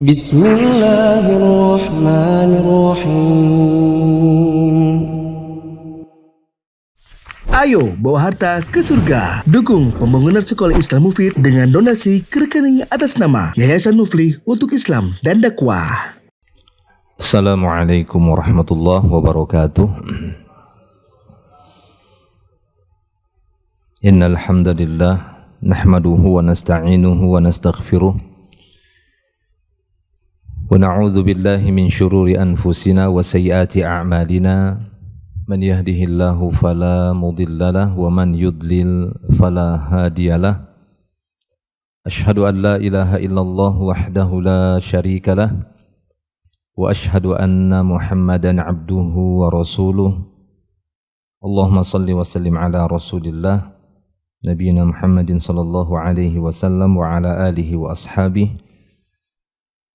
Bismillahirrahmanirrahim. Ayo bawa harta ke surga. Dukung pembangunan sekolah Islam Mufid dengan donasi ke rekening atas nama Yayasan Muflih untuk Islam dan Dakwah. Assalamualaikum warahmatullahi wabarakatuh. Innal hamdalillah nahmaduhu wa nasta'inuhu wa nastaghfiruh. Wa na'udzu billahi min syururi anfusina wa sayyiati a'malina. Man yahdihillahu fala mudhillalah wa man yudlil fala hadiyalah. Ashhadu an la ilaha illallah wahdahu la syarikalah wa ashhadu anna Muhammadan abduhu wa rasuluh. Allahumma salli wa sallim ala Rasulillah nabiyina Muhammadin sallallahu alaihi wasallam wa ala alihi wa ashabihi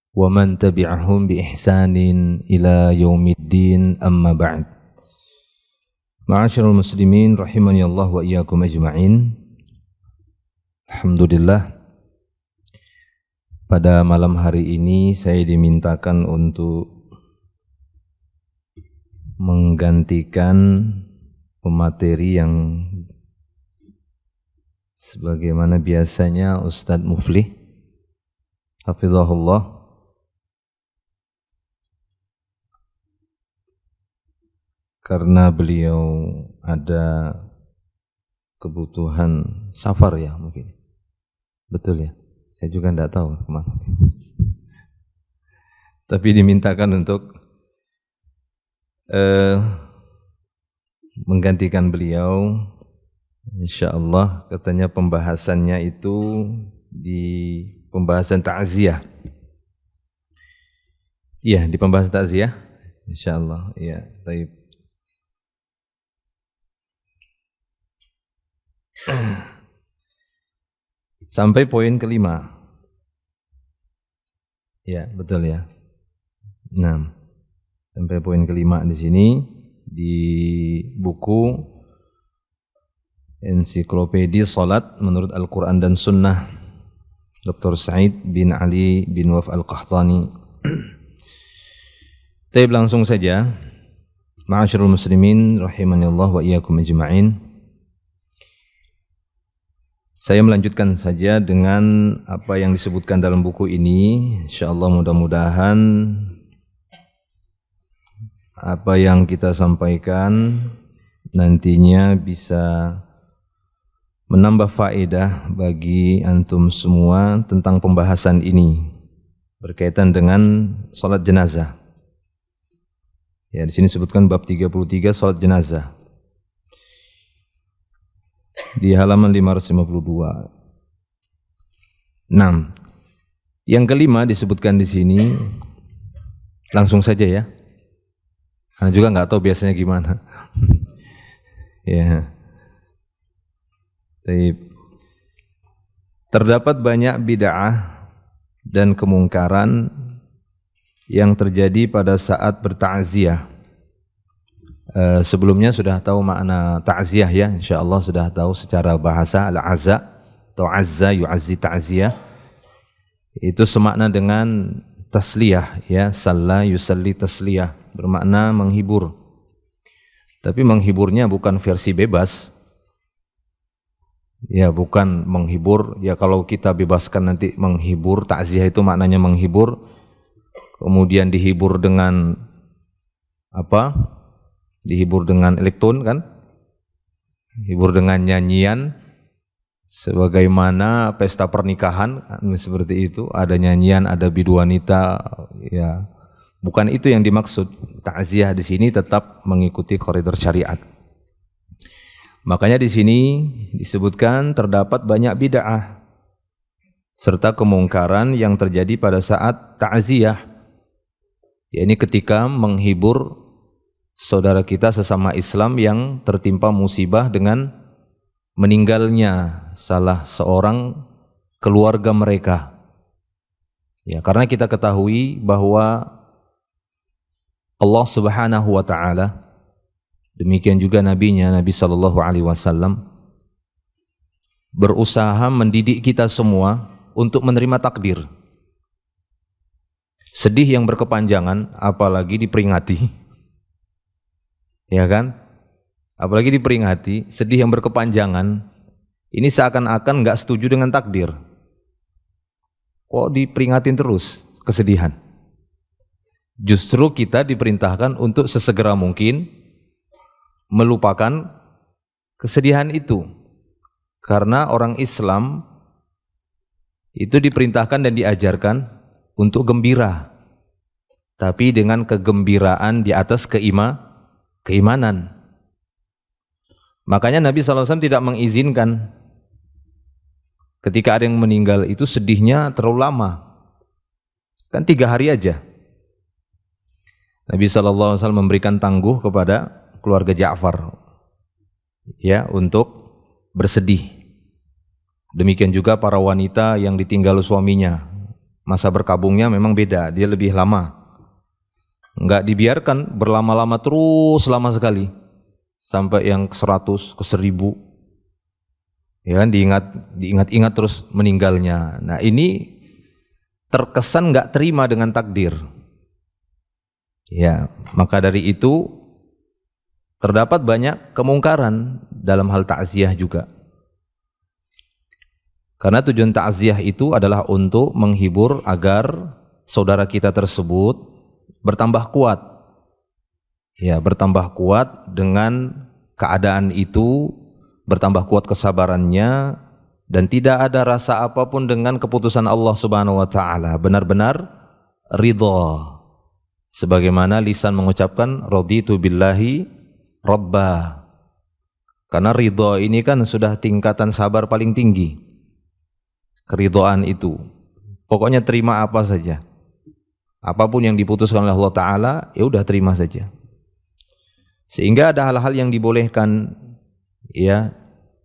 wa man tabi'ahum bi ihsanin ila yaumiddin, amma ba'd. Ma'asyiral muslimin rahimani Allah wa iyyakum ajma'in. Alhamdulillah, pada malam hari ini saya dimintakan untuk menggantikan pemateri yang sebagaimana biasanya Ustadz Muflih hafizahullah, karena beliau ada kebutuhan safar ya mungkin. Betul ya? Saya juga tidak tahu kemana. Tapi dimintakan untuk menggantikan beliau. InsyaAllah katanya pembahasannya itu di pembahasan ta'ziyah. Iya, di pembahasan ta'ziyah. InsyaAllah, iya. Baik. Sampai poin kelima. Ya, betul ya. 6. Sampai poin kelima di sini di buku Ensiklopedia Salat menurut Al-Quran dan Sunnah Dr. Said bin Ali bin Waf Al-Qahtani. Tapi langsung saja. Ma'asyiral muslimin rahimanillah wa iyyakum ajma'in. Saya melanjutkan saja dengan apa yang disebutkan dalam buku ini. InsyaAllah mudah-mudahan apa yang kita sampaikan nantinya bisa menambah faedah bagi antum semua tentang pembahasan ini berkaitan dengan salat jenazah. Ya, di sini disebutkan bab 33 salat jenazah. Di halaman 552. 6. Yang kelima disebutkan di sini, langsung saja ya. Anda juga nggak tahu biasanya gimana. Ya. Terdapat banyak bid'ah dan kemungkaran yang terjadi pada saat bertakziah. Sebelumnya sudah tahu makna ta'ziyah ya, insyaallah sudah tahu secara bahasa al-azza atau azza yu'azzi ta'ziyah. Itu semakna dengan tasliyah ya, salla yusalli tasliyah, bermakna menghibur. Tapi menghiburnya bukan versi bebas. Ya, bukan menghibur. Ya kalau kita bebaskan nanti menghibur, ta'ziyah itu maknanya menghibur. Kemudian dihibur dengan apa? Dihibur dengan elektron kan, hibur dengan nyanyian sebagaimana pesta pernikahan seperti itu, ada nyanyian, ada biduanita ya. Bukan itu yang dimaksud. Ta'ziyah di sini tetap mengikuti koridor syariat. Makanya di sini disebutkan terdapat banyak bid'ah serta kemungkaran yang terjadi pada saat ta'ziyah, yakni ketika menghibur saudara kita sesama Islam yang tertimpa musibah dengan meninggalnya salah seorang keluarga mereka. Ya, karena kita ketahui bahwa Allah Subhanahu wa taala, demikian juga nabinya Nabi sallallahu alaihi wasallam, berusaha mendidik kita semua untuk menerima takdir. Sedih yang berkepanjangan, apalagi diperingati, ya kan? Apalagi diperingati, sedih yang berkepanjangan, ini seakan-akan nggak setuju dengan takdir. Kok diperingatin terus kesedihan? Justru kita diperintahkan untuk sesegera mungkin melupakan kesedihan itu. Karena orang Islam itu diperintahkan dan diajarkan untuk gembira, tapi dengan kegembiraan di atas keimanan. Makanya Nabi SAW tidak mengizinkan ketika ada yang meninggal itu sedihnya terlalu lama, kan 3 hari aja. Nabi SAW memberikan tangguh kepada keluarga Ja'far, ya, untuk bersedih. Demikian juga para wanita yang ditinggal suaminya, masa berkabungnya memang beda, dia lebih lama. Enggak dibiarkan berlama-lama terus lama sekali, sampai yang 100 ke 1000, ya kan, diingat-ingat terus meninggalnya. Nah ini terkesan enggak terima dengan takdir. Ya, maka dari itu terdapat banyak kemungkaran dalam hal takziah juga. Karena tujuan takziah itu adalah untuk menghibur agar saudara kita tersebut bertambah kuat. Ya, bertambah kuat dengan keadaan itu, bertambah kuat kesabarannya, dan tidak ada rasa apapun dengan keputusan Allah Subhanahu wa taala, benar-benar ridha. Sebagaimana lisan mengucapkan raditu billahi rabba. Karena ridha ini kan sudah tingkatan sabar paling tinggi. Keridhaan itu, pokoknya terima apa saja, apapun yang diputuskan oleh Allah Ta'ala, ya udah terima saja. Sehingga ada hal-hal yang dibolehkan, ya,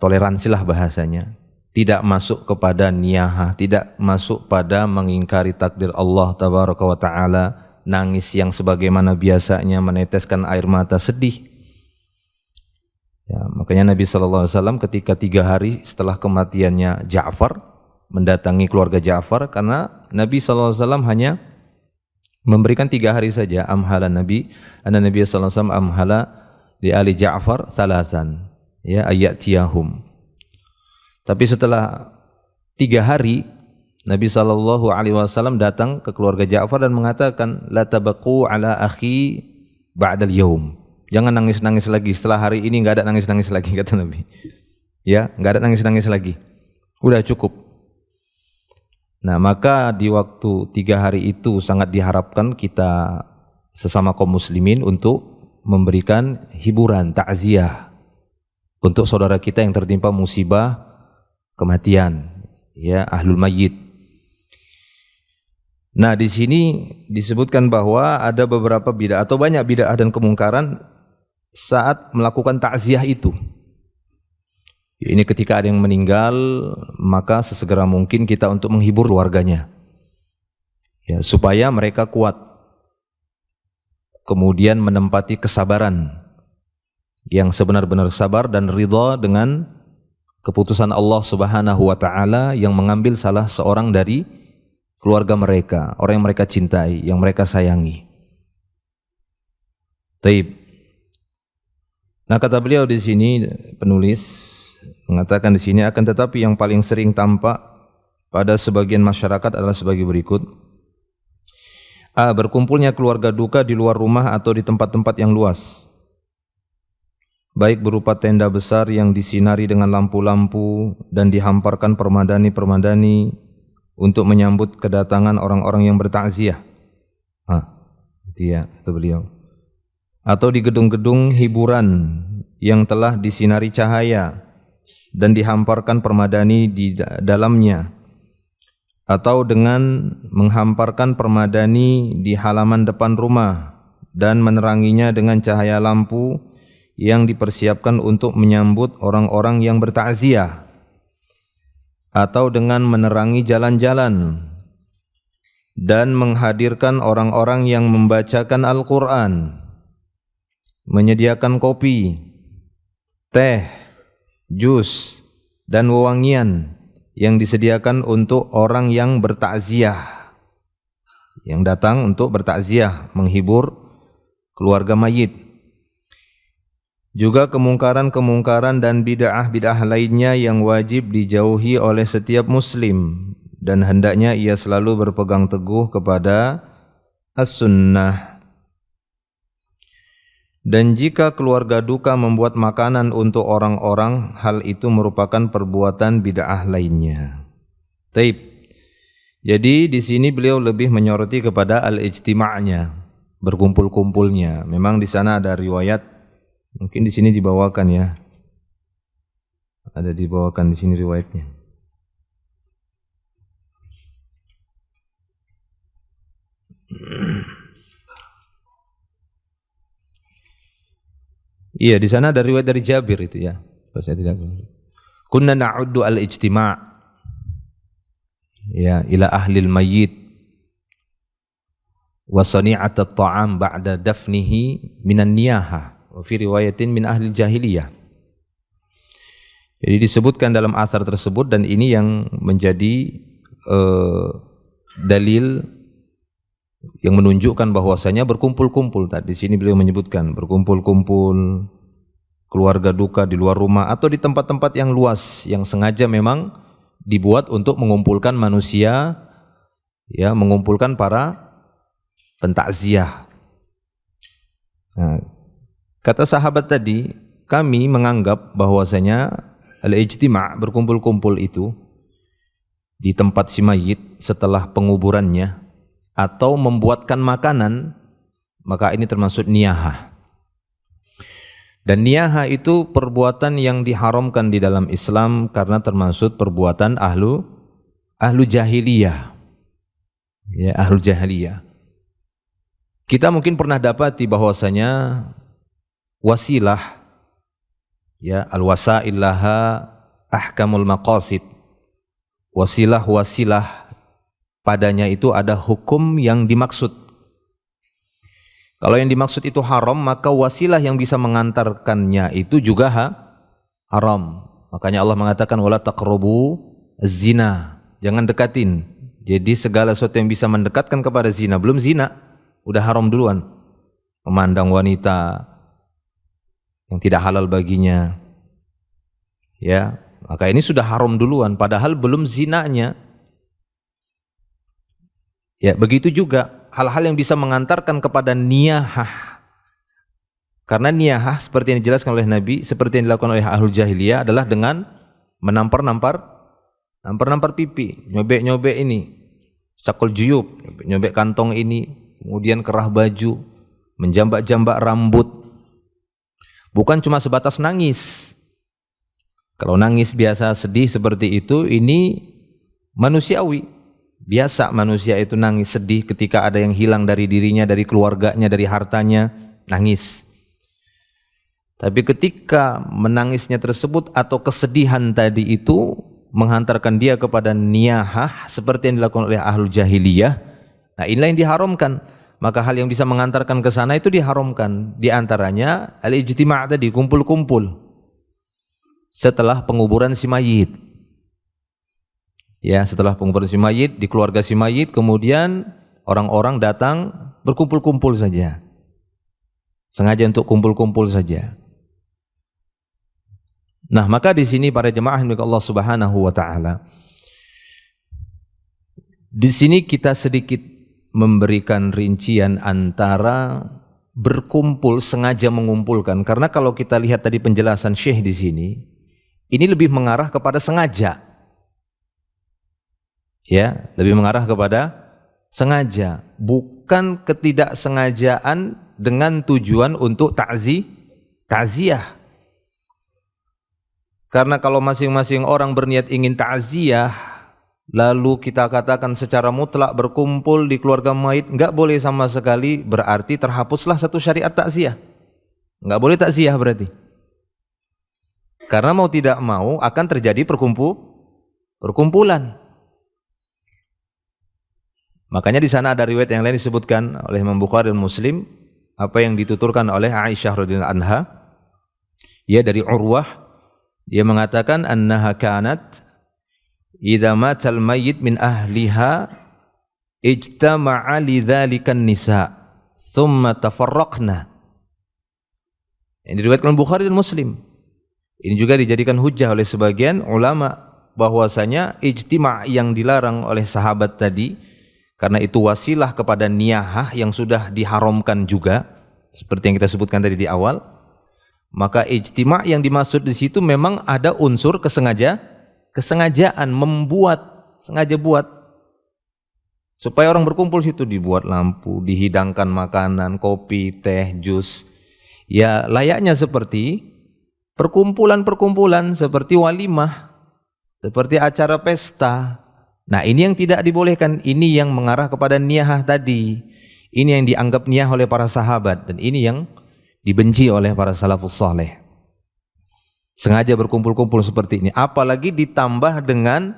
toleransilah bahasanya, tidak masuk kepada niyahah, tidak masuk pada mengingkari takdir Allah Tabaraka wa Ta'ala, nangis yang sebagaimana biasanya meneteskan air mata sedih. Ya, makanya Nabi SAW ketika 3 hari setelah kematiannya Ja'far mendatangi keluarga Ja'far, karena Nabi SAW hanya memberikan 3 hari saja. Amhala Nabi, anna Nabi SAW amhala di ali Ja'far salasan, ya, ayatiyahum. Tapi setelah 3 hari Nabi SAW datang ke keluarga Ja'far dan mengatakan, la tabaqu ala akhi ba'dal yaum. Jangan nangis-nangis lagi, setelah hari ini enggak ada nangis-nangis lagi, kata Nabi. Ya, enggak ada nangis-nangis lagi. Udah cukup. Nah, maka di waktu 3 hari itu sangat diharapkan kita sesama kaum muslimin untuk memberikan hiburan, takziah untuk saudara kita yang tertimpa musibah kematian, ya, ahlul mayyit. Nah, di sini disebutkan bahwa ada beberapa bid'ah atau banyak bid'ah dan kemungkaran saat melakukan takziah itu. Ini ketika ada yang meninggal, maka sesegera mungkin kita untuk menghibur keluarganya, ya, supaya mereka kuat. Kemudian menempati kesabaran yang sebenar-benar sabar dan ridha dengan keputusan Allah Subhanahu wa Ta'ala yang mengambil salah seorang dari keluarga mereka, orang yang mereka cintai, yang mereka sayangi. Taib. Nah, kata beliau di sini, penulis mengatakan di sini, akan tetapi yang paling sering tampak pada sebagian masyarakat adalah sebagai berikut. A. Berkumpulnya keluarga duka di luar rumah atau di tempat-tempat yang luas, baik berupa tenda besar yang disinari dengan lampu-lampu dan dihamparkan permadani-permadani untuk menyambut kedatangan orang-orang yang bertakziah. Itu ya, kata beliau. Atau di gedung-gedung hiburan yang telah disinari cahaya dan dihamparkan permadani di dalamnya, atau dengan menghamparkan permadani di halaman depan rumah dan meneranginya dengan cahaya lampu yang dipersiapkan untuk menyambut orang-orang yang bertakziah, atau dengan menerangi jalan-jalan dan menghadirkan orang-orang yang membacakan Al-Quran, menyediakan kopi, teh, jus, dan wewangian yang disediakan untuk orang yang bertakziah, yang datang untuk bertakziah, menghibur keluarga mayit. Juga kemungkaran-kemungkaran dan bid'ah-bid'ah lainnya yang wajib dijauhi oleh setiap muslim, dan hendaknya ia selalu berpegang teguh kepada as-sunnah. Dan jika keluarga duka membuat makanan untuk orang-orang, hal itu merupakan perbuatan bid'ah lainnya. Taib. Jadi di sini beliau lebih menyoroti kepada al-ijtima'nya, berkumpul-kumpulnya. Memang di sana ada riwayat, mungkin di sini dibawakan ya. Ada dibawakan di sini riwayatnya. Iya, di sana ada riwayat dari Jabir itu ya. Kalau saya tidak kunna na'uddu al-ijtima' ya ila ahlil mayyit wa sani'at at-ta'am ba'da dafnihi minan niyahah. Fi riwayatin min ahli jahiliyah. Jadi disebutkan dalam asar tersebut, dan ini yang menjadi dalil yang menunjukkan bahwasanya berkumpul-kumpul. Tadi di sini beliau menyebutkan berkumpul-kumpul keluarga duka di luar rumah atau di tempat-tempat yang luas yang sengaja memang dibuat untuk mengumpulkan manusia, ya, mengumpulkan para pentakziah. Nah, kata sahabat tadi, kami menganggap bahwasanya al-ijtima' berkumpul-kumpul itu di tempat si mayit setelah penguburannya atau membuatkan makanan, maka ini termasuk niyahah. Dan niyahah itu perbuatan yang diharamkan di dalam Islam karena termasuk perbuatan ahlu jahiliyah. Ya, ahlu jahiliyah. Kita mungkin pernah dapati bahwasanya wasilah, ya, al-wasail laha ahkamul maqasid. Wasilah padanya itu ada hukum yang dimaksud. Kalau yang dimaksud itu haram, maka wasilah yang bisa mengantarkannya itu juga haram. Makanya Allah mengatakan wala taqrabu zina, jangan dekatin. Jadi segala sesuatu yang bisa mendekatkan kepada zina, belum zina udah haram duluan. Memandang wanita yang tidak halal baginya, ya, maka ini sudah haram duluan, padahal belum zinanya. Ya, begitu juga hal-hal yang bisa mengantarkan kepada niyahah. Karena niyahah seperti yang dijelaskan oleh Nabi, seperti yang dilakukan oleh ahlul jahiliyah adalah dengan menampar-nampar pipi, nyobek-nyobek ini, cakul juyub, nyobek kantong ini, kemudian kerah baju, menjambak-jambak rambut. Bukan cuma sebatas nangis. Kalau nangis biasa sedih seperti itu, ini manusiawi. Biasa manusia itu nangis sedih ketika ada yang hilang dari dirinya, dari keluarganya, dari hartanya, nangis. Tapi ketika menangisnya tersebut atau kesedihan tadi itu menghantarkan dia kepada niyahah seperti yang dilakukan oleh ahlul jahiliyah, nah inilah yang diharamkan. Maka hal yang bisa mengantarkan ke sana itu diharamkan. Di antaranya al-ijtima' tadi, kumpul-kumpul setelah penguburan si mayit. Ya, setelah penguburan si mayit, di keluarga si mayit, kemudian orang-orang datang berkumpul-kumpul saja. Sengaja untuk kumpul-kumpul saja. Nah, maka di sini para jemaah milik Allah Subhanahu wa taala, di sini kita sedikit memberikan rincian antara berkumpul, sengaja mengumpulkan. Karena kalau kita lihat tadi penjelasan Syekh di sini, ini lebih mengarah kepada sengaja. Ya, lebih mengarah kepada sengaja, bukan ketidaksengajaan dengan tujuan untuk ta'ziyah. Karena kalau masing-masing orang berniat ingin ta'ziyah, lalu kita katakan secara mutlak berkumpul di keluarga mayit, enggak boleh sama sekali, berarti terhapuslah satu syariat takziah. Enggak boleh takziah berarti. Karena mau tidak mau akan terjadi perkumpulan. Makanya di sana ada riwayat yang lain disebutkan oleh Imam Bukhari dan Muslim, apa yang dituturkan oleh Aisyah radhiyallahu anha, ya, dari Urwah, dia mengatakan annaha kanat idza matal mayyit min ahliha ijtama'a lidzalikan nisa thumma tafarraqna. Yang diriwayatkan Bukhari dan Muslim. Ini juga dijadikan hujjah oleh sebagian ulama bahwasanya ijtima' yang dilarang oleh sahabat tadi karena itu wasilah kepada niyahah yang sudah diharamkan juga seperti yang kita sebutkan tadi di awal, maka ijtima' yang dimaksud di situ memang ada unsur kesengajaan sengaja buat supaya orang berkumpul situ, dibuat lampu, dihidangkan makanan, kopi, teh, jus. Ya layaknya seperti perkumpulan seperti walimah, seperti acara pesta. Nah ini yang tidak dibolehkan, ini yang mengarah kepada niyahah tadi. Ini yang dianggap niyah oleh para sahabat dan ini yang dibenci oleh para salafus saleh. Sengaja berkumpul-kumpul seperti ini, apalagi ditambah dengan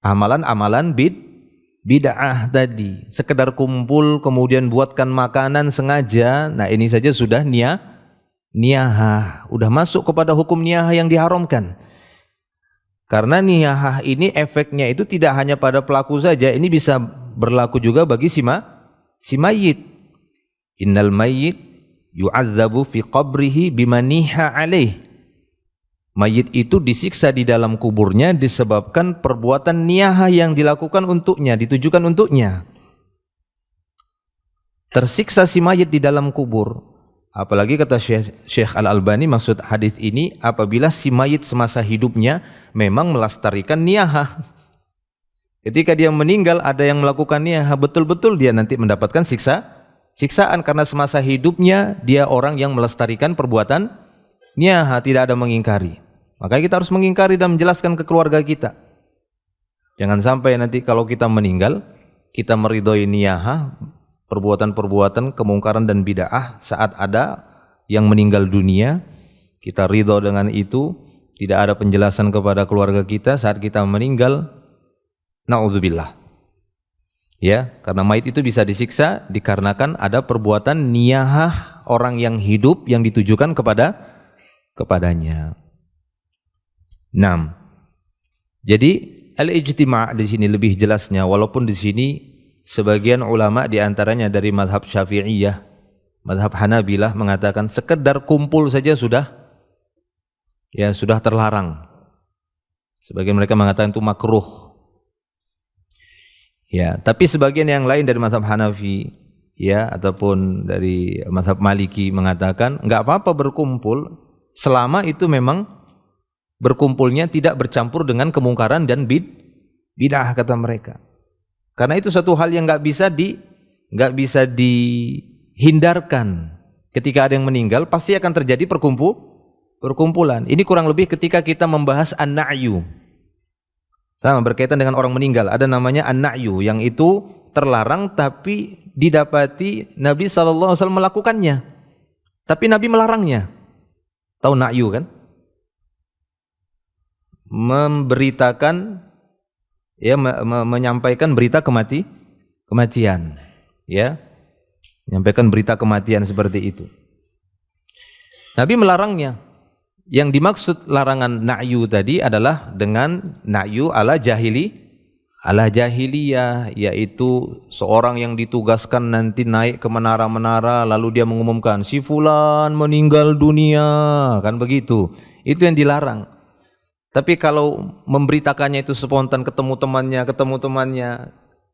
amalan-amalan bid'ah tadi. Sekedar kumpul kemudian buatkan makanan sengaja, nah ini saja sudah niyahah, udah masuk kepada hukum niyahah yang diharamkan. Karena niyahah ini efeknya itu tidak hanya pada pelaku saja, ini bisa berlaku juga bagi si mayit. Innal mayyit yu'azzabu fi qabrihi bima niha alaih. Mayit itu disiksa di dalam kuburnya disebabkan perbuatan niyahah yang dilakukan untuknya, ditujukan untuknya. Tersiksa si mayit di dalam kubur. Apalagi kata Syekh Al-Albani, maksud hadis ini apabila si mayit semasa hidupnya memang melestarikan niyahah. Ketika dia meninggal ada yang melakukan niyahah, betul-betul dia nanti mendapatkan siksaan karena semasa hidupnya dia orang yang melestarikan perbuatan niyahah, tidak ada mengingkari. Maka kita harus mengingkari dan menjelaskan ke keluarga kita. Jangan sampai nanti kalau kita meninggal kita meridhoi niyahah, perbuatan-perbuatan kemungkaran dan bid'ah saat ada yang meninggal dunia, kita ridho dengan itu, tidak ada penjelasan kepada keluarga kita saat kita meninggal, na'udzubillah. Ya, karena mayit itu bisa disiksa dikarenakan ada perbuatan niyahah orang yang hidup yang ditujukan kepadanya. 6. Jadi al-ijtima' di sini lebih jelasnya, walaupun di sini sebagian ulama di antaranya dari mazhab Syafi'iyah, mazhab Hanabilah mengatakan sekedar kumpul saja sudah terlarang. Sebagian mereka mengatakan itu makruh. Ya, tapi sebagian yang lain dari mazhab Hanafi ya ataupun dari mazhab Maliki mengatakan enggak apa-apa berkumpul selama itu memang berkumpulnya tidak bercampur dengan kemungkaran dan bid'ah kata mereka. Karena itu suatu hal yang enggak bisa dihindarkan. Ketika ada yang meninggal pasti akan terjadi perkumpulan. Ini kurang lebih ketika kita membahas an-na'yu. Sama berkaitan dengan orang meninggal, ada namanya an-na'yu yang itu terlarang tapi didapati Nabi SAW melakukannya. Tapi Nabi melarangnya. Tahu na'yu kan? Memberitakan ya menyampaikan berita kematian. Ya. Menyampaikan berita kematian seperti itu. Nabi melarangnya. Yang dimaksud larangan na'yu tadi adalah dengan na'yu ala jahiliyah, yaitu seorang yang ditugaskan nanti naik ke menara-menara lalu dia mengumumkan si fulan meninggal dunia, kan begitu. Itu yang dilarang. Tapi kalau memberitakannya itu spontan, ketemu temannya,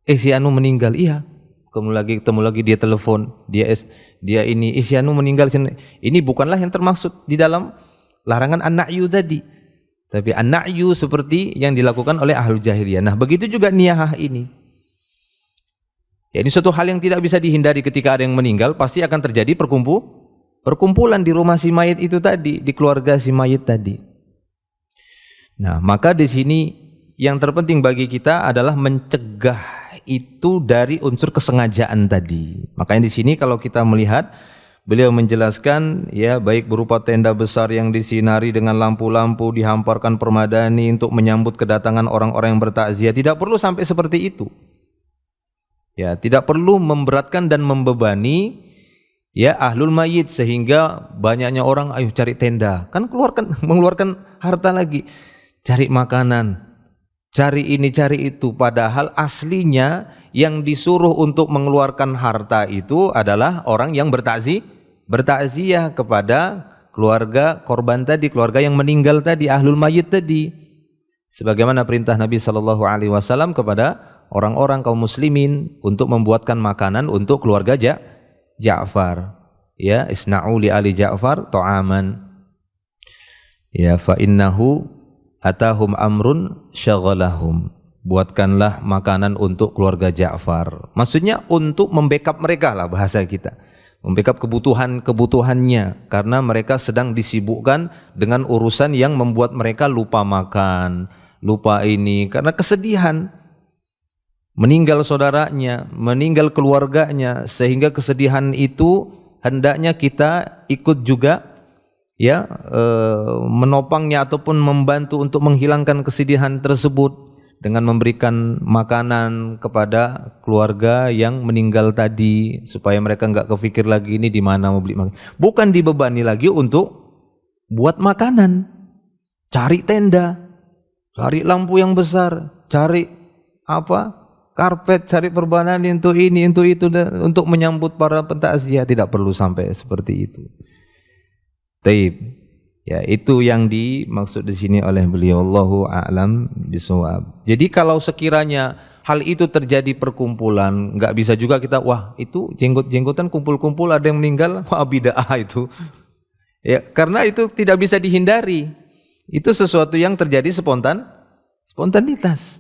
si anu meninggal, iya. Ketemu lagi dia telepon, dia ini si anu meninggal. Ini bukanlah yang termaksud di dalam larangan an-na'yu tadi. Tapi an-na'yu seperti yang dilakukan oleh ahlul jahiliyah. Nah, begitu juga niyahah ini. Ya, ini suatu hal yang tidak bisa dihindari ketika ada yang meninggal, pasti akan terjadi perkumpulan di rumah si mayit itu tadi, di keluarga si mayit tadi. Nah, maka di sini yang terpenting bagi kita adalah mencegah itu dari unsur kesengajaan tadi. Makanya di sini kalau kita melihat beliau menjelaskan ya baik berupa tenda besar yang disinari dengan lampu-lampu, dihamparkan permadani untuk menyambut kedatangan orang-orang yang bertakziah, tidak perlu sampai seperti itu. Ya, tidak perlu memberatkan dan membebani ya ahlul mayit sehingga banyaknya orang ayo cari tenda, kan mengeluarkan harta lagi, cari makanan. cari ini cari itu, padahal aslinya yang disuruh untuk mengeluarkan harta itu adalah orang yang bertakziah kepada keluarga korban tadi, keluarga yang meninggal tadi, ahlul mayyit tadi. Sebagaimana perintah Nabi sallallahu alaihi wasallam kepada orang-orang kaum muslimin untuk membuatkan makanan untuk keluarga Ja'far. Ya, isna'u li ali Ja'far ta'aman. Ya, fa innahu atahum amrun syaghalahum. Buatkanlah makanan untuk keluarga Ja'far. Maksudnya untuk membackup mereka lah bahasa kita. Membackup kebutuhannya, karena mereka sedang disibukkan dengan urusan yang membuat mereka lupa makan, lupa ini, karena kesedihan. Meninggal saudaranya, meninggal keluarganya, sehingga kesedihan itu hendaknya kita ikut juga ya menopangnya ataupun membantu untuk menghilangkan kesedihan tersebut dengan memberikan makanan kepada keluarga yang meninggal tadi, supaya mereka enggak kepikir lagi ini di mana mau beli makanan. Bukan dibebani lagi untuk buat makanan, cari tenda, cari lampu yang besar, cari karpet, cari perbanan untuk ini, untuk itu, untuk menyambut para pentakziah. Tidak perlu sampai seperti itu. Taib. Ya, itu yang dimaksud di sini oleh beliau, Allahu a'lam bishawab. Jadi kalau sekiranya hal itu terjadi perkumpulan, enggak bisa juga kita wah itu jenggot-jenggotan kumpul-kumpul ada yang meninggal, wah bid'ah itu. Ya, karena itu tidak bisa dihindari. Itu sesuatu yang terjadi spontanitas.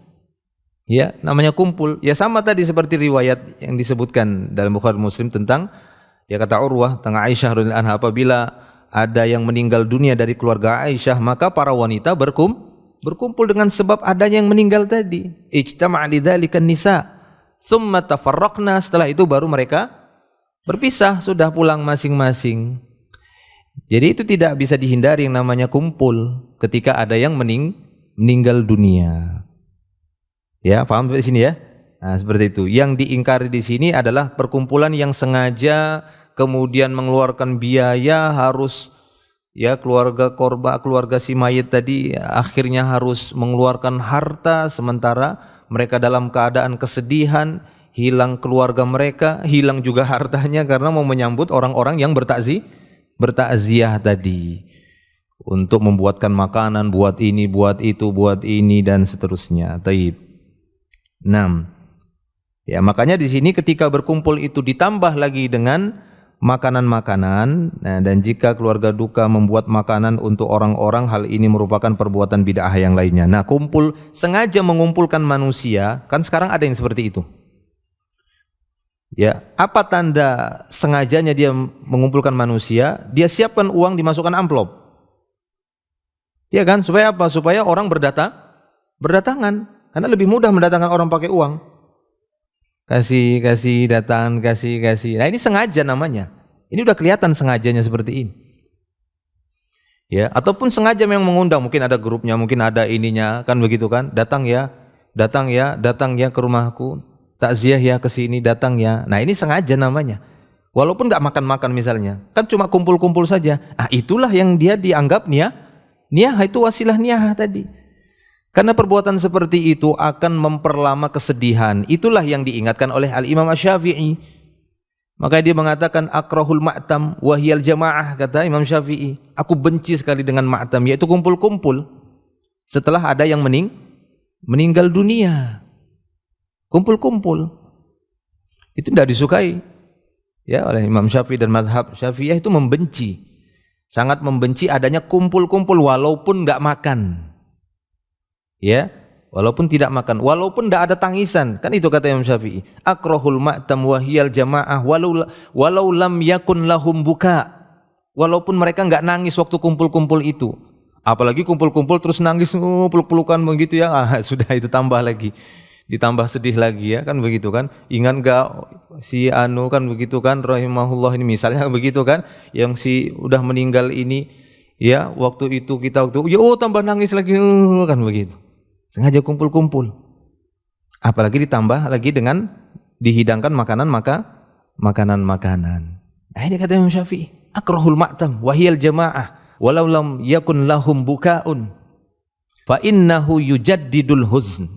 Ya, namanya kumpul. Ya sama tadi seperti riwayat yang disebutkan dalam Bukhari Muslim tentang ya kata Urwah tentang Aisyah radhiyallahu anha, apabila ada yang meninggal dunia dari keluarga Aisyah, maka para wanita berkumpul dengan sebab adanya yang meninggal tadi. Ijtama'a lidzalikan nisa, summa tafarraqna, setelah itu baru mereka berpisah, sudah pulang masing-masing. Jadi itu tidak bisa dihindari yang namanya kumpul ketika ada yang meninggal dunia. Ya, paham sampai sini ya? Nah, seperti itu. Yang diingkari di sini adalah perkumpulan yang sengaja kemudian mengeluarkan biaya, harus ya keluarga korban, keluarga si mayit tadi akhirnya harus mengeluarkan harta, sementara mereka dalam keadaan kesedihan, hilang keluarga mereka, hilang juga hartanya karena mau menyambut orang-orang yang bertakziah tadi, untuk membuatkan makanan, buat ini, buat itu, buat ini dan seterusnya. Taib. 6. Ya, makanya di sini ketika berkumpul itu ditambah lagi dengan makanan-makanan. Nah, dan jika keluarga duka membuat makanan untuk orang-orang, hal ini merupakan perbuatan bid'ah yang lainnya. Nah, kumpul sengaja mengumpulkan manusia, kan sekarang ada yang seperti itu. Ya, apa tanda sengajanya dia mengumpulkan manusia? Dia siapkan uang, dimasukkan amplop. Ya kan? Supaya apa? Supaya orang berdatangan. Karena lebih mudah mendatangkan orang pakai uang. Kasih, datang, kasih. Nah, ini sengaja namanya. Ini udah kelihatan sengajanya seperti ini. Ya, ataupun sengaja memang mengundang, mungkin ada grupnya, mungkin ada ininya, kan begitu kan? Datang ya ke rumahku. Takziah ya ke sini, datang ya. Nah, ini sengaja namanya. Walaupun enggak makan-makan misalnya. Kan cuma kumpul-kumpul saja. Ah, itulah yang dia dianggap niyah itu wasilah niyah tadi. Karena perbuatan seperti itu akan memperlama kesedihan. Itulah yang diingatkan oleh Al-Imam Asy-Syafi'i. Maka dia mengatakan akrahul ma'tam wa hiyal jamaah, kata Imam Syafi'i. Aku benci sekali dengan ma'tam, yaitu kumpul-kumpul setelah ada yang meninggal dunia. Kumpul-kumpul. Itu tidak disukai ya oleh Imam Syafi'i, dan mazhab Syafi'iyah itu membenci. Sangat membenci adanya kumpul-kumpul walaupun enggak makan. Ya, walaupun tidak makan, walaupun tidak ada tangisan, kan itu kata Imam Syafi'i. Akrahul ma'tam wa hiyal jamaah walau lam yakun lahum buka. Walaupun mereka enggak nangis waktu kumpul-kumpul itu. Apalagi kumpul-kumpul terus nangis, peluk-pelukan begitu ya. Ah, sudah itu tambah lagi. Ditambah sedih lagi ya, kan begitu kan. Ingat enggak si anu kan begitu kan, rahimahullah, ini misalnya begitu kan, yang si udah meninggal ini ya, waktu itu kita tambah nangis lagi kan begitu. Sengaja kumpul-kumpul. Apalagi ditambah lagi dengan dihidangkan makanan-makanan. Nah, ini kata Imam Syafi'i, akrahul ma'tam wa hiyal jamaah walau lam yakun lahum bukaun. Fa innahu yujaddidul huzn.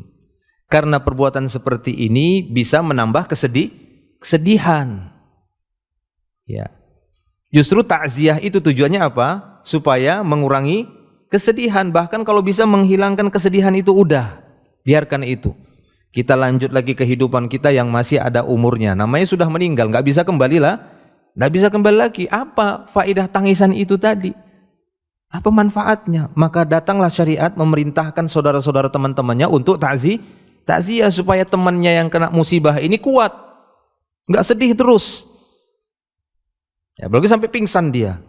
Karena perbuatan seperti ini bisa menambah kesedihan. Ya. Justru takziah itu tujuannya apa? Supaya mengurangi kesedihan. Bahkan kalau bisa menghilangkan kesedihan itu udah, biarkan itu. Kita lanjut lagi kehidupan kita yang masih ada umurnya. Namanya sudah meninggal, nggak bisa kembali lah. Nggak bisa kembali lagi. Apa faedah tangisan itu tadi? Apa manfaatnya? Maka datanglah syariat memerintahkan saudara-saudara teman-temannya untuk takziah supaya temannya yang kena musibah ini kuat, nggak sedih terus. Ya, apalagi sampai pingsan dia,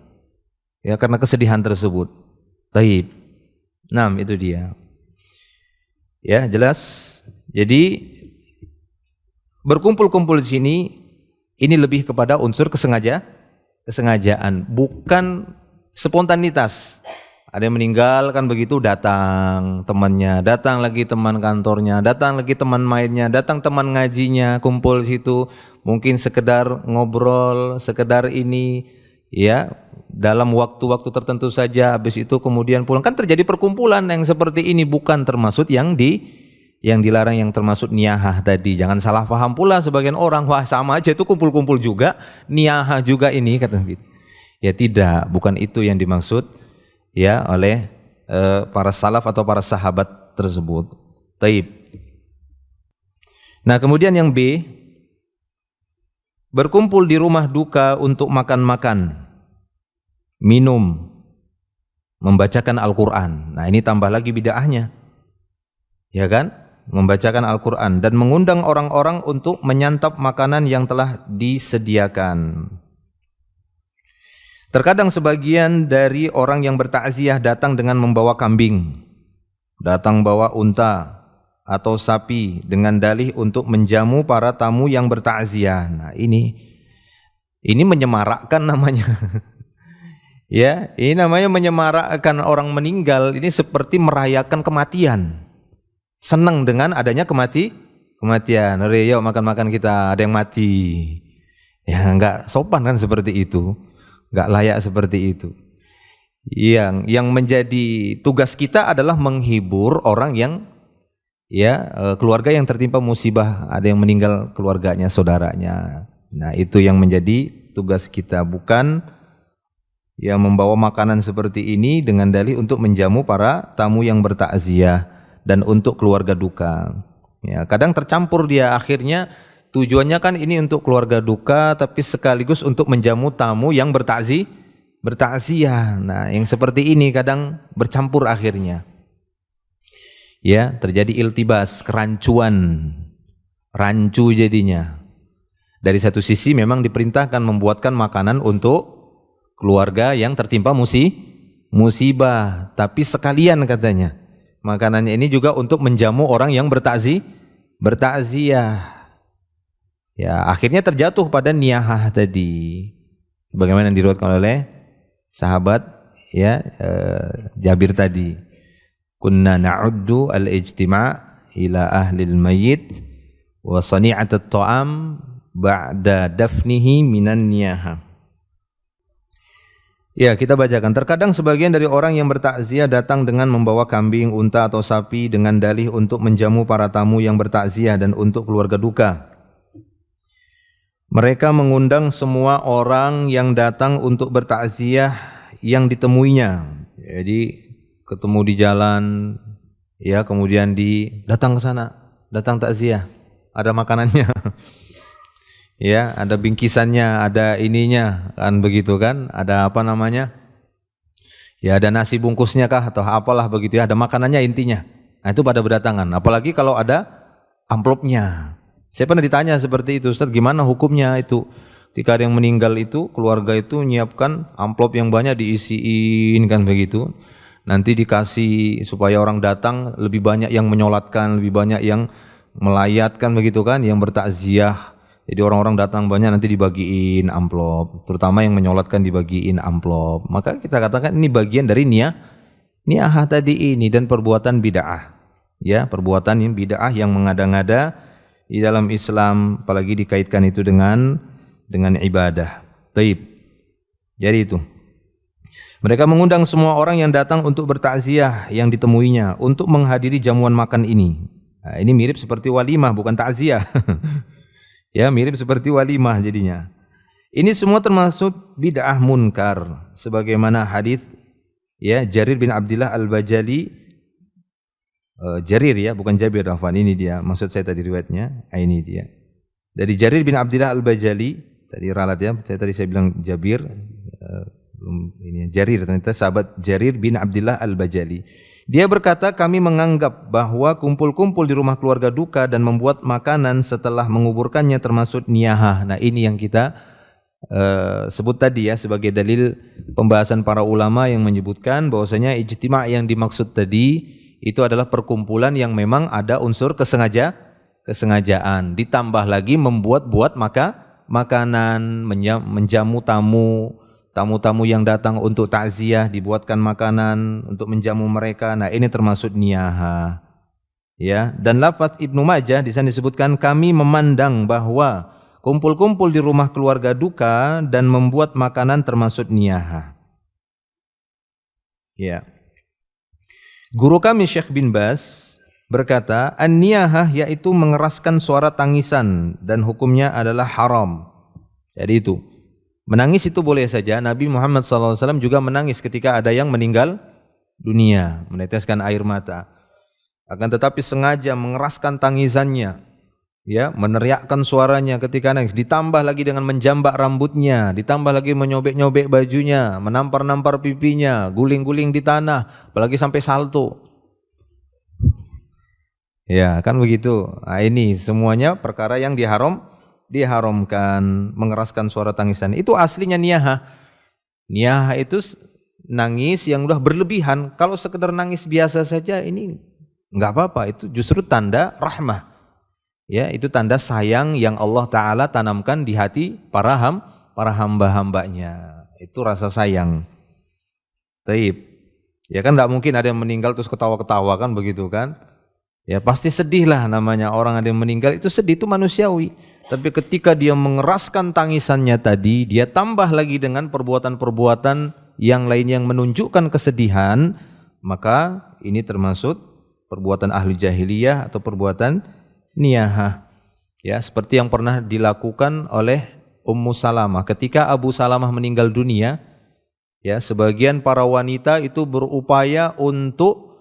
ya karena kesedihan tersebut. Taib. Nah, itu dia. Ya, jelas. Jadi berkumpul-kumpul di sini ini lebih kepada unsur kesengajaan, bukan spontanitas. Ada yang meninggal kan begitu, datang temannya, datang lagi teman kantornya, datang lagi teman mainnya, datang teman ngajinya, kumpul situ, mungkin sekedar ngobrol, sekedar ini, ya dalam waktu-waktu tertentu saja, habis itu kemudian pulang. Kan terjadi perkumpulan yang seperti ini, bukan termasuk yang dilarang, yang termasuk niyahah tadi. Jangan salah paham pula sebagian orang, wah sama aja itu kumpul-kumpul juga, niyahah juga ini, kata gitu. Ya tidak, bukan itu yang dimaksud ya oleh para salaf atau para sahabat tersebut. Taib. Nah, kemudian yang B, berkumpul di rumah duka untuk makan-makan, minum, membacakan Al-Qur'an. Nah, ini tambah lagi bid'ahnya. Ya kan? Membacakan Al-Qur'an dan mengundang orang-orang untuk menyantap makanan yang telah disediakan. Terkadang sebagian dari orang yang bertakziah datang dengan membawa kambing, datang bawa unta atau sapi dengan dalih untuk menjamu para tamu yang bertakziah. Nah, ini menyemarakkan namanya. Ya, ini namanya menyemarakkan orang meninggal. Ini seperti merayakan kematian. Senang dengan adanya kematian. Yuk makan-makan kita, ada yang mati. Ya, enggak sopan kan seperti itu. Enggak layak seperti itu. Yang menjadi tugas kita adalah menghibur orang yang keluarga yang tertimpa musibah, ada yang meninggal keluarganya, saudaranya. Nah, itu yang menjadi tugas kita, bukan yang membawa makanan seperti ini dengan dalih untuk menjamu para tamu yang bertakziah dan untuk keluarga duka. Ya, kadang tercampur dia, akhirnya tujuannya kan ini untuk keluarga duka, tapi sekaligus untuk menjamu tamu yang bertakziah. Nah, yang seperti ini kadang bercampur akhirnya. Ya, terjadi iltibas, kerancuan, rancu jadinya. Dari satu sisi memang diperintahkan membuatkan makanan untuk keluarga yang tertimpa musibah, tapi sekalian katanya makanannya ini juga untuk menjamu orang yang bertakziah. Ya, akhirnya terjatuh pada niyahah tadi. Bagaimana yang diriwayatkan oleh sahabat Jabir tadi. Kunna na'uddu al-ijtima' ila ahli al-mayyit wa sani'at at-ta'am ba'da dafnihi minan niyahah. Ya, kita bacakan. Terkadang sebagian dari orang yang bertakziah datang dengan membawa kambing, unta atau sapi dengan dalih untuk menjamu para tamu yang bertakziah dan untuk keluarga duka. Mereka mengundang semua orang yang datang untuk bertakziah yang ditemuinya. Jadi ketemu di jalan, ya kemudian datang ke sana, datang takziah, ada makanannya, ya ada bingkisannya, ada ininya, kan begitu kan? Ada apa namanya? Ya ada nasi bungkusnya kah atau apalah begitu ya, ada makanannya intinya. Nah itu pada berdatangan. Apalagi kalau ada amplopnya. Saya pernah ditanya seperti itu, Ustaz, gimana hukumnya itu? Ketika ada yang meninggal itu, keluarga itu menyiapkan amplop yang banyak diisiin kan begitu. Nanti dikasih supaya orang datang lebih banyak yang menyolatkan, lebih banyak yang melayatkan begitu kan, yang bertakziah. Jadi orang-orang datang banyak nanti dibagiin amplop, terutama yang menyolatkan dibagiin amplop. Maka kita katakan ini bagian dari niyahah tadi ini dan perbuatan bid'ah. Ya, perbuatan yang bid'ah yang mengada-ngada di dalam Islam, apalagi dikaitkan itu dengan ibadah. Taib. Jadi itu. Mereka mengundang semua orang yang datang untuk bertakziah yang ditemuinya untuk menghadiri jamuan makan ini. Nah, ini mirip seperti walimah, bukan takziah. Ya, mirip seperti walimah jadinya. Ini semua termasuk bid'ah munkar sebagaimana hadis ya Jarir bin Abdullah Al-Bajali, Jarir ya, bukan Jabir, Afwan, ini dia. Maksud saya tadi riwayatnya, ini dia. Dari Jarir bin Abdullah Al-Bajali, tadi ralat ya, saya bilang Jabir, ini Jarir, ternyata sahabat Jarir bin Abdullah Al-Bajali. Dia berkata, kami menganggap bahwa kumpul-kumpul di rumah keluarga duka dan membuat makanan setelah menguburkannya termasuk niyahah. Nah, ini yang kita sebut tadi ya sebagai dalil pembahasan para ulama yang menyebutkan bahwasanya ijtima' yang dimaksud tadi itu adalah perkumpulan yang memang ada unsur kesengajaan, ditambah lagi membuat-buat makanan, menjamu tamu-tamu yang datang untuk takziah, dibuatkan makanan untuk menjamu mereka. Nah, ini termasuk niyahah. Ya, dan lafaz Ibnu Majah di sana disebutkan kami memandang bahwa kumpul-kumpul di rumah keluarga duka dan membuat makanan termasuk niyahah. Ya. Guru kami Syekh bin Baz berkata, an-niyahah yaitu mengeraskan suara tangisan dan hukumnya adalah haram. Jadi itu. Menangis itu boleh saja. Nabi Muhammad SAW juga menangis ketika ada yang meninggal dunia, meneteskan air mata. Akan tetapi sengaja mengeraskan tangisannya, ya, meneriakkan suaranya ketika nangis, ditambah lagi dengan menjambak rambutnya, ditambah lagi menyobek-nyobek bajunya, menampar-nampar pipinya, guling-guling di tanah, apalagi sampai salto. Ya, kan begitu. Nah, ini semuanya perkara yang diharamkan, mengeraskan suara tangisan. Itu aslinya niyahah. Niyahah itu nangis yang udah berlebihan. Kalau sekedar nangis biasa saja ini enggak apa-apa, itu justru tanda rahmah. Ya, itu tanda sayang yang Allah Ta'ala tanamkan di hati para hamba-hambanya. Itu rasa sayang. Taib. Ya kan tidak mungkin ada yang meninggal terus ketawa-ketawa kan begitu kan. Ya pasti sedih lah, namanya orang ada yang meninggal itu sedih, itu manusiawi. Tapi ketika dia mengeraskan tangisannya tadi, dia tambah lagi dengan perbuatan-perbuatan yang lain yang menunjukkan kesedihan, maka ini termasuk perbuatan ahli jahiliyah atau perbuatan niyahah. Ya, seperti yang pernah dilakukan oleh Ummu Salamah ketika Abu Salamah meninggal dunia. Ya, sebagian para wanita itu berupaya untuk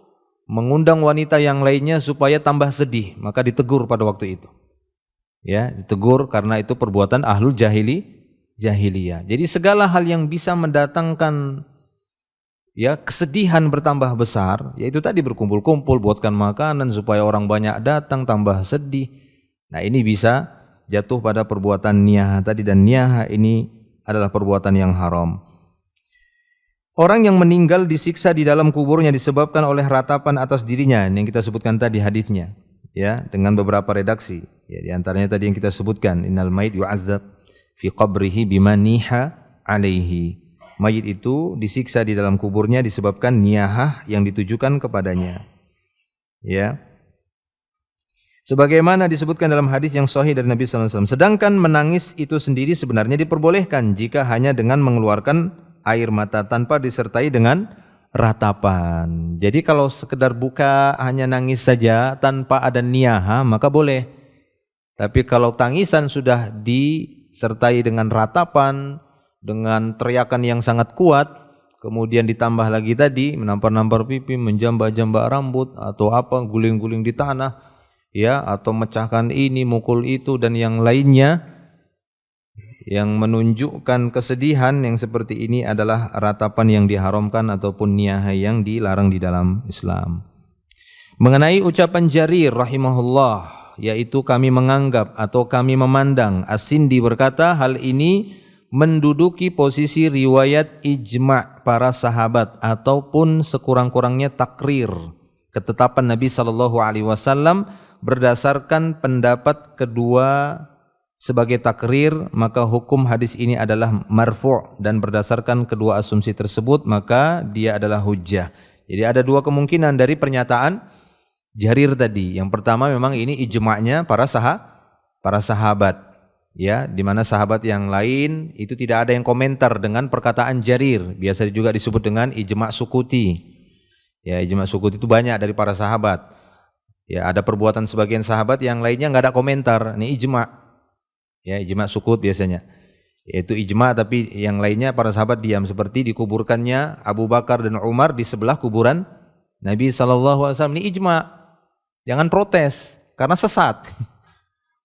mengundang wanita yang lainnya supaya tambah sedih, maka ditegur pada waktu itu. Ya, ditegur karena itu perbuatan ahlul jahiliyah. Jadi segala hal yang bisa mendatangkan ya kesedihan bertambah besar, yaitu tadi berkumpul-kumpul, buatkan makanan supaya orang banyak datang, tambah sedih. Nah, ini bisa jatuh pada perbuatan niyahah tadi, dan niyahah ini adalah perbuatan yang haram. Orang yang meninggal disiksa di dalam kuburnya disebabkan oleh ratapan atas dirinya yang kita sebutkan tadi hadisnya, ya, dengan beberapa redaksi. Ya, di antaranya tadi yang kita sebutkan, innal mayit yu'adzab fi qabrihi bima niha alaihi. Mayit itu disiksa di dalam kuburnya disebabkan niyahah yang ditujukan kepadanya. Ya. Sebagaimana disebutkan dalam hadis yang sahih dari Nabi sallallahu alaihi wasallam, sedangkan menangis itu sendiri sebenarnya diperbolehkan jika hanya dengan mengeluarkan air mata tanpa disertai dengan ratapan. Jadi kalau sekedar buka hanya nangis saja tanpa ada niyahah maka boleh. Tapi kalau tangisan sudah disertai dengan ratapan, dengan teriakan yang sangat kuat, kemudian ditambah lagi tadi menampar-nampar pipi, menjambak-jambak rambut atau apa, guling-guling di tanah, ya, atau mecahkan ini, mukul itu dan yang lainnya, yang menunjukkan kesedihan yang seperti ini adalah ratapan yang diharamkan ataupun niyahah yang dilarang di dalam Islam. Mengenai ucapan Jarir rahimahullah, yaitu kami menganggap atau kami memandang, As-Sindi berkata hal ini menduduki posisi riwayat ijma' para sahabat ataupun sekurang-kurangnya takrir ketetapan Nabi SAW berdasarkan pendapat kedua sebagai takrir, maka hukum hadis ini adalah marfu' dan berdasarkan kedua asumsi tersebut maka dia adalah hujjah. Jadi ada dua kemungkinan dari pernyataan Jarir tadi. Yang pertama memang ini ijma'nya para sahabat. ya, di mana sahabat yang lain itu tidak ada yang komentar dengan perkataan Jarir, biasa juga disebut dengan ijma' sukuti. Ya, ijma' sukuti itu banyak dari para sahabat. Ya, ada perbuatan sebagian sahabat yang lainnya nggak ada komentar, ini ijma'. Ya, ijma' sukut biasanya. Yaitu ijma' tapi yang lainnya para sahabat diam, seperti dikuburkannya Abu Bakar dan Umar di sebelah kuburan Nabi SAW. Ini ijma'. Jangan protes karena sesat.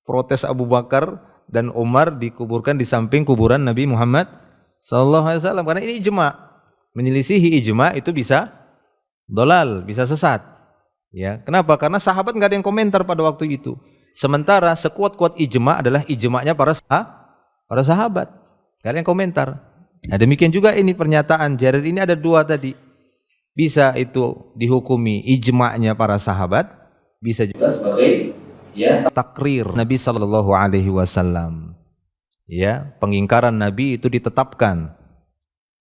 Protes Abu Bakar dan Umar dikuburkan di samping kuburan Nabi Muhammad SAW, karena ini ijma'. Menyelisihi ijma' itu bisa dolal, bisa sesat. Ya, kenapa? Karena sahabat nggak ada yang komentar pada waktu itu. Sementara sekuat-kuat ijma' adalah ijma'nya para sahabat. Nggak ada yang komentar. Nah, demikian juga ini pernyataan Jarir ini ada dua tadi. Bisa itu dihukumi ijma'nya para sahabat, bisa juga sebagai takrir Nabi sallallahu alaihi wasallam. Ya, pengingkaran Nabi itu ditetapkan.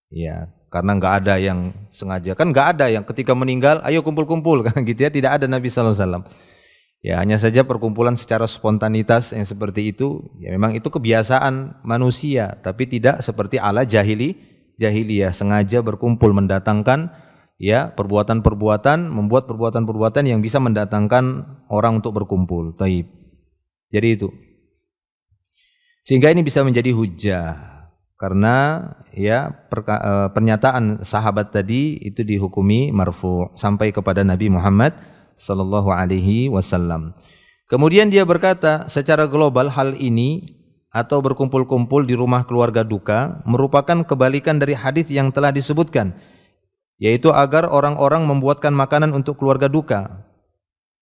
Ya, karena enggak ada yang sengaja. Kan enggak ada yang ketika meninggal ayo kumpul-kumpul kan gitu ya, tidak ada Nabi sallallahu alaihi wasallam. Ya, hanya saja perkumpulan secara spontanitas yang seperti itu, ya memang itu kebiasaan manusia, tapi tidak seperti ala jahiliyah sengaja berkumpul mendatangkan ya perbuatan-perbuatan, membuat perbuatan-perbuatan yang bisa mendatangkan orang untuk berkumpul. Taib. Jadi itu. Sehingga ini bisa menjadi hujjah karena ya pernyataan sahabat tadi itu dihukumi marfu sampai kepada Nabi Muhammad sallallahu alaihi wasallam. Kemudian dia berkata, secara global hal ini atau berkumpul-kumpul di rumah keluarga duka merupakan kebalikan dari hadis yang telah disebutkan, yaitu agar orang-orang membuatkan makanan untuk keluarga duka.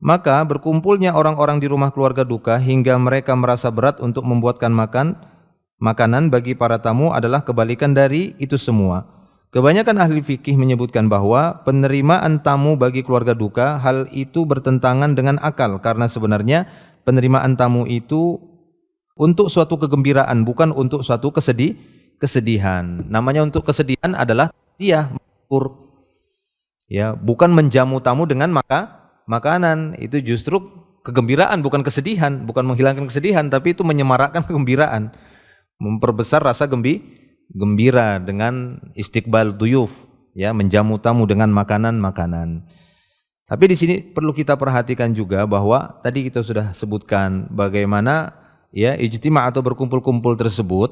Maka berkumpulnya orang-orang di rumah keluarga duka hingga mereka merasa berat untuk membuatkan makanan bagi para tamu adalah kebalikan dari itu semua. Kebanyakan ahli fikih menyebutkan bahwa penerimaan tamu bagi keluarga duka hal itu bertentangan dengan akal, karena sebenarnya penerimaan tamu itu untuk suatu kegembiraan, bukan untuk suatu kesedihan. Namanya untuk kesedihan adalah dia ya, bukan menjamu tamu dengan makanan. Itu justru kegembiraan, bukan kesedihan, bukan menghilangkan kesedihan, tapi itu menyemarakkan kegembiraan, memperbesar rasa gembira dengan istiqbal duyuf, ya, menjamu tamu dengan makanan-makanan. Tapi di sini perlu kita perhatikan juga bahwa tadi kita sudah sebutkan bagaimana ya ijtima' atau berkumpul-kumpul tersebut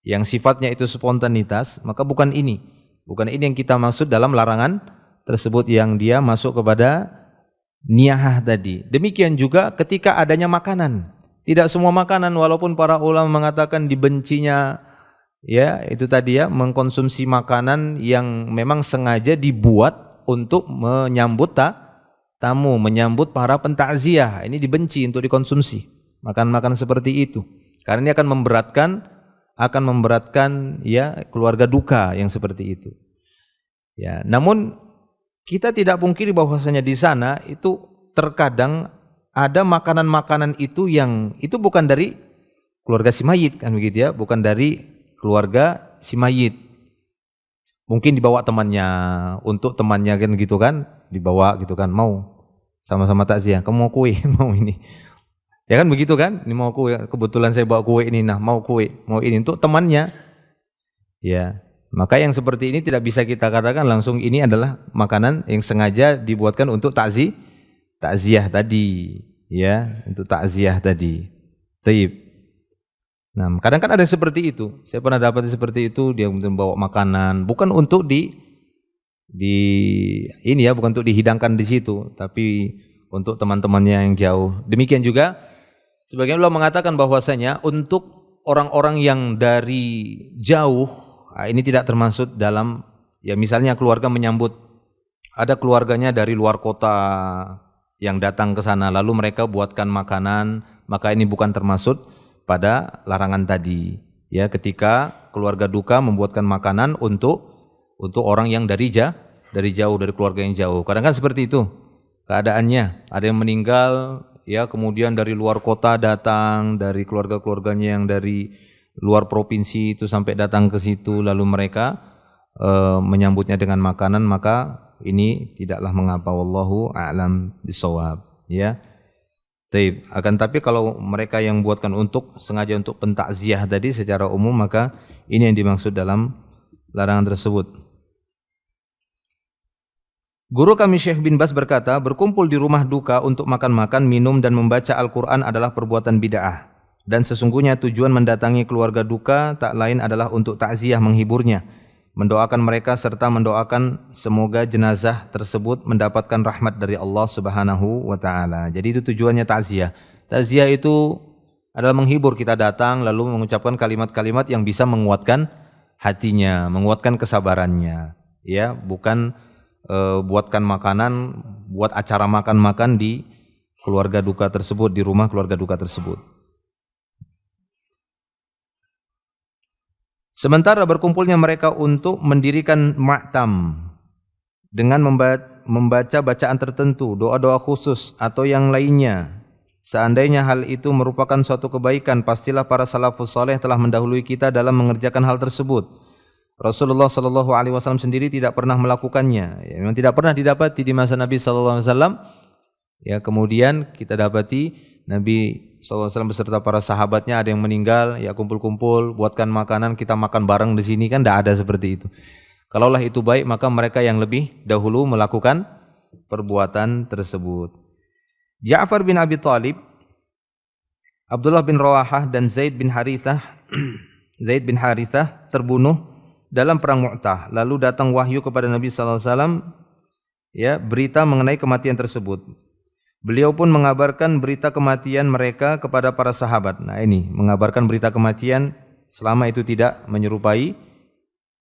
yang sifatnya itu spontanitas, maka bukan ini yang kita maksud dalam larangan tersebut yang dia masuk kepada niyahah tadi. Demikian juga ketika adanya makanan. Tidak semua makanan, walaupun para ulama mengatakan dibencinya ya itu tadi ya mengkonsumsi makanan yang memang sengaja dibuat untuk menyambut tamu, menyambut para pentakziah. Ini dibenci untuk dikonsumsi. Makan-makan seperti itu. Karena ini akan memberatkan ya keluarga duka yang seperti itu. Ya, namun kita tidak pungkiri bahwasanya di sana itu terkadang ada makanan-makanan itu yang itu bukan dari keluarga si mayit kan begitu ya, bukan dari keluarga si mayit. Mungkin dibawa temannya, untuk temannya kan gitu kan, dibawa gitu kan, mau sama-sama takziah, kamu mau kue, mau ini. Ya kan begitu kan, ini mau kue, kebetulan saya bawa kue ini, nah mau kue, mau ini untuk temannya. Ya, maka yang seperti ini tidak bisa kita katakan langsung ini adalah makanan yang sengaja dibuatkan untuk takziah tadi, ya, untuk takziah tadi. Taib. Nah, kadang kan ada seperti itu. Saya pernah dapat seperti itu, dia membawa makanan bukan untuk ini ya, bukan untuk dihidangkan di situ, tapi untuk teman-temannya yang jauh. Demikian juga sebagian ulama mengatakan bahwasanya untuk orang-orang yang dari jauh, ini tidak termasuk dalam ya, misalnya keluarga menyambut, ada keluarganya dari luar kota yang datang ke sana lalu mereka buatkan makanan, maka ini bukan termasuk pada larangan tadi. Ya, ketika keluarga duka membuatkan makanan untuk orang yang dari jauh, dari keluarga yang jauh. Kadang kan seperti itu keadaannya. Ada yang meninggal, ya, kemudian dari luar kota datang, dari keluarga-keluarganya yang dari luar provinsi itu sampai datang ke situ, lalu mereka menyambutnya dengan makanan, maka ini tidaklah mengapa. Wallahu a'lam bishawab. Ya. Taib. Akan tapi kalau mereka yang buatkan sengaja untuk pentakziah tadi secara umum, maka ini yang dimaksud dalam larangan tersebut. Guru kami Syekh bin Baz berkata, berkumpul di rumah duka untuk makan-makan, minum dan membaca Al-Quran adalah perbuatan bid'ah. Dan sesungguhnya tujuan mendatangi keluarga duka tak lain adalah untuk takziah, menghiburnya, mendoakan mereka serta mendoakan semoga jenazah tersebut mendapatkan rahmat dari Allah Subhanahu wa taala. Jadi itu tujuannya takziah. Takziah itu adalah menghibur, kita datang lalu mengucapkan kalimat-kalimat yang bisa menguatkan hatinya, menguatkan kesabarannya. Ya, bukan buatkan makanan, buat acara makan-makan di keluarga duka tersebut, di rumah keluarga duka tersebut. Sementara berkumpulnya mereka untuk mendirikan ma'tam dengan membaca bacaan tertentu, doa-doa khusus atau yang lainnya. Seandainya hal itu merupakan suatu kebaikan, pastilah para salafus saleh telah mendahului kita dalam mengerjakan hal tersebut. Rasulullah sallallahu alaihi wasallam sendiri tidak pernah melakukannya. Ya, memang tidak pernah didapati di masa Nabi sallallahu alaihi wasallam. Ya, kemudian kita dapati Nabi SAW beserta para sahabatnya ada yang meninggal, ya kumpul-kumpul, buatkan makanan, kita makan bareng di sini, kan tidak ada seperti itu. Kalaulah itu baik, maka mereka yang lebih dahulu melakukan perbuatan tersebut. Ja'far bin Abi Thalib, Abdullah bin Rawahah dan Zaid bin Harithah terbunuh dalam perang Mu'tah. Lalu datang wahyu kepada Nabi SAW, ya, berita mengenai kematian tersebut. Beliau pun mengabarkan berita kematian mereka kepada para sahabat. Nah, ini mengabarkan berita kematian selama itu tidak menyerupai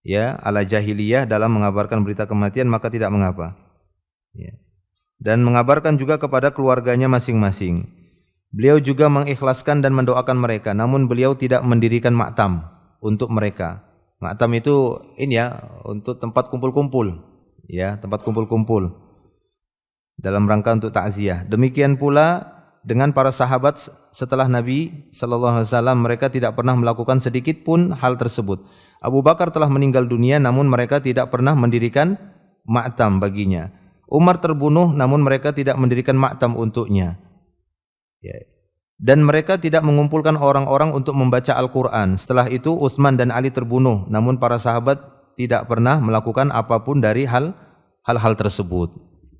ya ala jahiliyah dalam mengabarkan berita kematian, maka tidak mengapa. Ya. Dan mengabarkan juga kepada keluarganya masing-masing. Beliau juga mengikhlaskan dan mendoakan mereka, namun beliau tidak mendirikan maktam untuk mereka. Maktam itu ini ya, untuk tempat kumpul-kumpul. Ya, tempat kumpul-kumpul dalam rangka untuk takziah. Demikian pula dengan para sahabat setelah Nabi sallallahu alaihi wasallam, mereka tidak pernah melakukan sedikit pun hal tersebut. Abu Bakar telah meninggal dunia, namun mereka tidak pernah mendirikan maktam baginya. Umar terbunuh, namun mereka tidak mendirikan maktam untuknya. Ya. Dan mereka tidak mengumpulkan orang-orang untuk membaca Al-Quran. Setelah itu Utsman dan Ali terbunuh, namun para sahabat tidak pernah melakukan apapun dari hal-hal tersebut.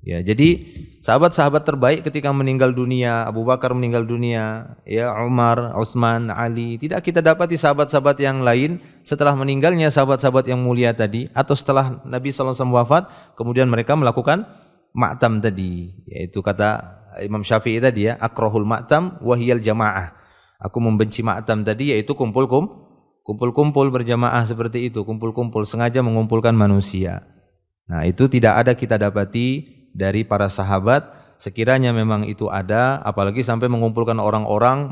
Ya, jadi sahabat-sahabat terbaik ketika meninggal dunia, Abu Bakar meninggal dunia, ya Umar, Utsman, Ali, tidak kita dapati sahabat-sahabat yang lain setelah meninggalnya sahabat-sahabat yang mulia tadi atau setelah Nabi sallallahu alaihi wasallam wafat, kemudian mereka melakukan maktam tadi, yaitu kata Imam Syafi'i tadi ya, akrahul maktam wahiyal jamaah. Aku membenci maktam tadi, yaitu kumpul-kumpul berjamaah seperti itu, kumpul-kumpul sengaja mengumpulkan manusia. Nah, itu tidak ada kita dapati dari para sahabat. Sekiranya memang itu ada, apalagi sampai mengumpulkan orang-orang,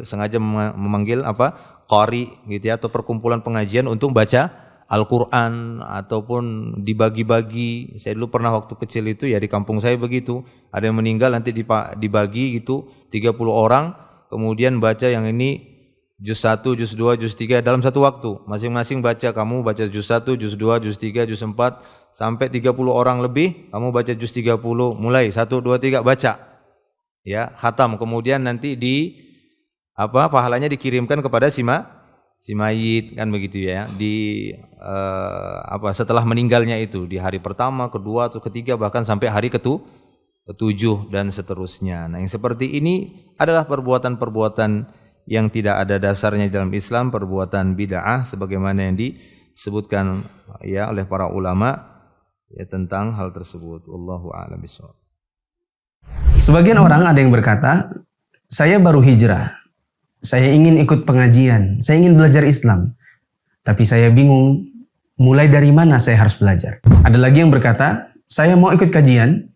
sengaja memanggil qari gitu ya, atau perkumpulan pengajian untuk baca Al-Quran ataupun dibagi-bagi. Saya dulu pernah waktu kecil itu ya di kampung saya begitu, ada yang meninggal nanti dibagi gitu 30 orang, kemudian baca yang ini juz 1, juz 2, juz 3 dalam satu waktu. Masing-masing baca, kamu baca juz 1, juz 2, juz 3, juz 4 sampai 30 orang lebih, kamu baca juz 30, mulai 1 2 3 baca. Ya, khatam. Kemudian nanti pahalanya dikirimkan kepada si mayit kan begitu ya. Setelah meninggalnya itu di hari pertama, kedua atau ketiga bahkan sampai hari ketujuh dan seterusnya. Nah, yang seperti ini adalah perbuatan-perbuatan yang tidak ada dasarnya dalam Islam, perbuatan bid'ah sebagaimana yang disebutkan ya oleh para ulama ya tentang hal tersebut. Wallahu a'lam bishawab. Sebagian orang ada yang berkata, saya baru hijrah, saya ingin ikut pengajian, saya ingin belajar Islam, tapi saya bingung mulai dari mana saya harus belajar. Ada lagi yang berkata, saya mau ikut kajian,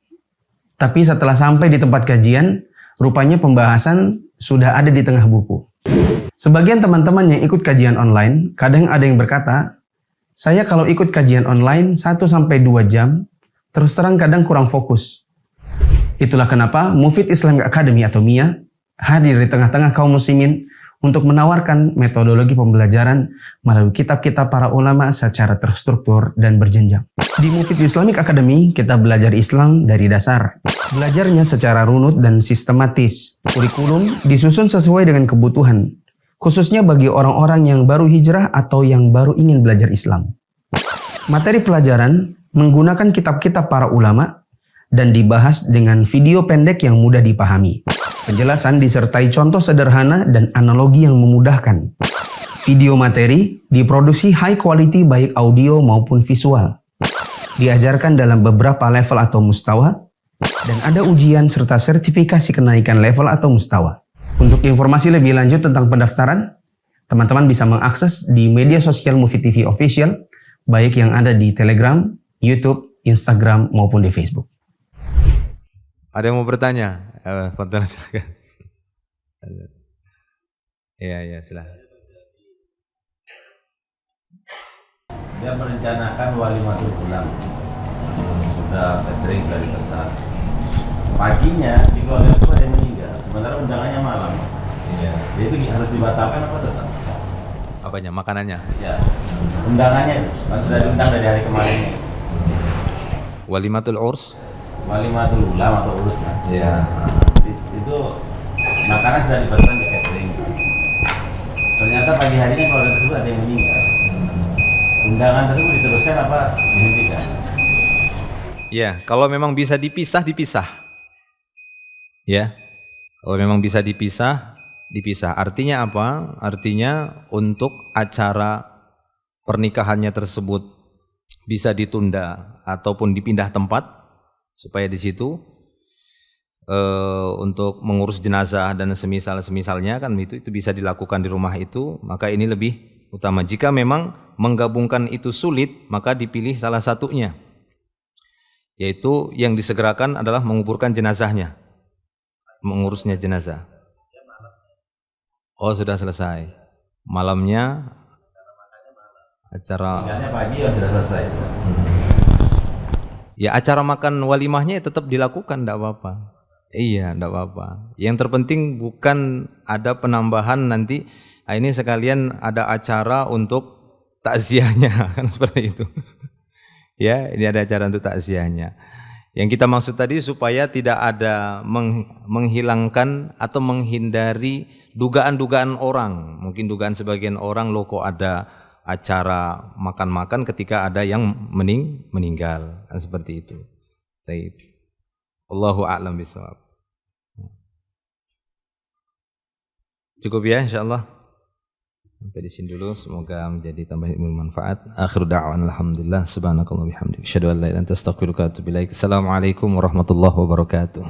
tapi setelah sampai di tempat kajian, rupanya pembahasan sudah ada di tengah buku. Sebagian teman-teman yang ikut kajian online, kadang ada yang berkata, saya kalau ikut kajian online 1-2 jam, terus terang kadang kurang fokus. Itulah kenapa Mufid Islamic Academy atau MIA hadir di tengah-tengah kaum muslimin untuk menawarkan metodologi pembelajaran melalui kitab-kitab para ulama secara terstruktur dan berjenjang. Di Mufid Islamic Academy, kita belajar Islam dari dasar. Belajarnya secara runut dan sistematis. Kurikulum disusun sesuai dengan kebutuhan, khususnya bagi orang-orang yang baru hijrah atau yang baru ingin belajar Islam. Materi pelajaran menggunakan kitab-kitab para ulama dan dibahas dengan video pendek yang mudah dipahami. Penjelasan disertai contoh sederhana dan analogi yang memudahkan. Video materi diproduksi high quality baik audio maupun visual. Diajarkan dalam beberapa level atau mustawa, dan ada ujian serta sertifikasi kenaikan level atau mustawa. Untuk informasi lebih lanjut tentang pendaftaran, teman-teman bisa mengakses di media sosial Mufid TV Official, baik yang ada di Telegram, YouTube, Instagram, maupun di Facebook. Ada yang mau bertanya? Fadlan, silakan. Iya, silahkan. Dia merencanakan walimatul ulang, sudah catering dari besar. Paginya di keluarga itu ada yang meninggal, sementara undangannya malam. Iya. Jadi harus dibatalkan apa tetap? Apanya? Makanannya? Ya, undangannya kan sudah diundang dari hari kemarin. Walimatul urs? Walimatul ulam atau urus kan? Iya. Itu makanan sudah dipesan di catering. Ternyata pagi harinya keluarga tersebut ada yang meninggal. Undangan tersebut diteruskan apa dihentikan? Ya, kalau memang bisa dipisah, dipisah. Ya, kalau memang bisa dipisah, dipisah. Artinya apa? Artinya untuk acara pernikahannya tersebut bisa ditunda ataupun dipindah tempat supaya di situ untuk mengurus jenazah dan semisalnya kan itu bisa dilakukan di rumah itu, maka ini lebih utama. Jika memang menggabungkan itu sulit, maka dipilih salah satunya, yaitu yang disegerakan adalah menguburkan jenazahnya, mengurusnya jenazah. Oh, sudah selesai. Malamnya acara Tinggalnya pagi yang sudah selesai. ya acara makan walimahnya tetap dilakukan, tidak apa-apa. Iya, tidak apa-apa. Yang terpenting bukan ada penambahan nanti, ini sekalian ada acara untuk takziahnya, kan seperti itu. Ya, ini ada acara untuk takziahnya. Yang kita maksud tadi supaya tidak ada menghilangkan atau menghindari dugaan-dugaan orang. Mungkin dugaan sebagian orang, loh kok ada acara makan-makan ketika ada yang meninggal, kan seperti itu. Baik. Allahu a'lam bishawab. Cukup ya, insyaallah. Sampai di sini dulu, semoga menjadi tambah ilmu manfaat. Akhiru da'wan alhamdulillah, subhanakallah bihamdik, asyhadu an la ilaha illa anta astaghfiruka wa atubu ilaik. Assalamualaikum warahmatullahi wabarakatuh.